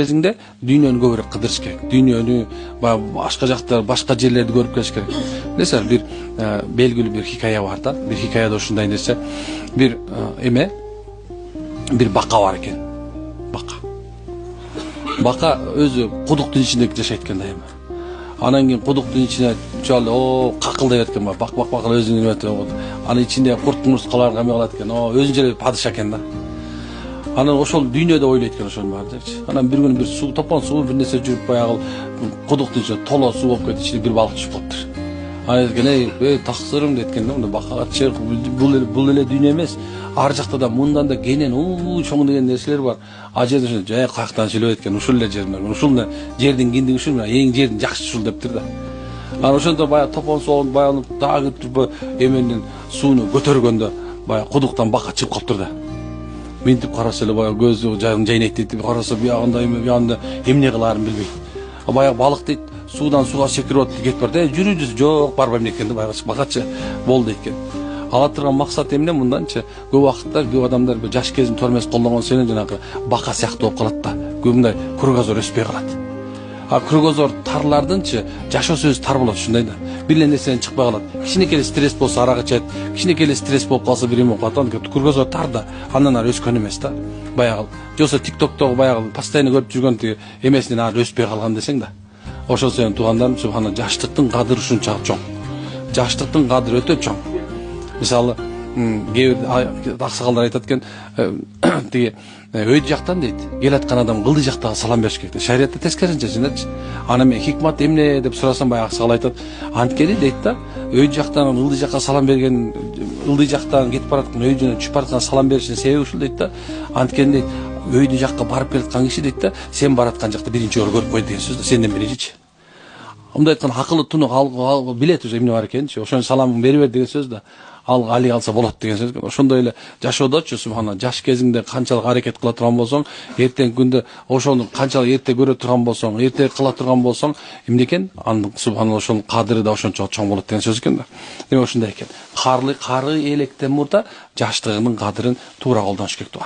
Кезинде дүйнөнү көбүрөөк кыдырыш керек. Дүйнөнү башка жактар, башка жерлерди көрүп келиш керек. Mesela bir belgili bir hikaye var da, bir hikayede ушундай нерсе, bir bir baka var eкен. Baka өзү кудуктун ичинде жашайт экен дайыма. Анан кийин кудуктун ичине чал, какылдап экен, бак өзүнүн неметип. Анын ичинде курт-мурскалар каме калат экен. Өзүнчө эле падыша экен да. Анан ошол дүйнөдө ойлойт экен ошонун баардыгычы. Анан bir күнү bir суу, топон суу bir нерсе жүрүп баягы кудуктун ичинде толо суу болуп кетип, ичине bir балык түшүп калыптыр. Анан эй, таксырым деткенде, мында бакага чык, бул эле дүйнө эмес. Ар жакта да мындан да кенен чоң деген нерселер бар. А жерде жай каяктан сүйлөп экен, ушул эле жерден. Ушул жердин киндиги ушул, эң жердин жакшы ушул дептир да. Анан ошондо баягы топон суу баягы дагы эменин сууну көтөргөндө баягы кудуктан бака чыгып калыптыр да. Минтип караса эле баягы көзү жайнайт дейт, караса буягында эмне кылаарын билбейт. Баягы балык дейт, суудан сууга секирип атып кетип бар да, жүрүүсү жок, барбайм экен да, баягы бакачы болду экен. Ала турган максат эмне мынданчы? Көп убакытта көп адамдар жаш кезин тормес колдонгон сенен жанагы бака сыяктуу болуп калат да. Көбүндөй кругозор өспөй калат. А кругозор тарлардынчы жашоосу өзү тар болот ушундай да. Бир нерседен чыкпай калат. Кичинекей стресс болсо арак ичет, кичинекей стресс болуп калса бир эме болуп калат. Кругозор тар да, андан ары өскөн эмес да. Баягы жосо TikToктогу баягы постоянно көрүп жүргөн тиги эмесинен ары өспөй калган десең да. Ошол сенин туугандарым, субхана, жаштыктын кадыры ушунча чоң. Жаштыктын кадыры өтө чоң. Мисалы, кээ бир аксакалдар айтат экен, тиги өйдү жактан дейт, келаткан адам кылды жактагы салам бериш керек. Шариятта тескерисинче жинатчы. Ана мен хикмат эмне деп сурасам, баягы аксакал айтат, анткени дейт да, өйдү жактан кылды жакка салам берген, кылды жактан кетип бараткан, өйдүнөн түшүп бараткан салам беришинин себеби ушул дейт да. Анткени дейт, өйдү жакка барып келаткан киши дейт да, сен бараткан жакта биринчи жолу көрүп койду деген сөз да, сенден биринчичи. Мындай айткан акылы тунук ал билет уже эмне бар экенчи, ошонун саламын бери бер деген сөз да. Али алса болот деген сөз. Ошондой эле жашоодочу субхана, жаш кезиңде канчалык аракет кыла турган болсоң, эртең күндө ошону канчалык эрте көрө турган болсоң, эрте кыла турган болсоң, эмне экен? Анын субхана ошонун кадыры да ошончо чоң болот деген сөз экен да. Демек ошондой экен. Кары электен мурда жаштыгынын кадырын туура колдонуш керек.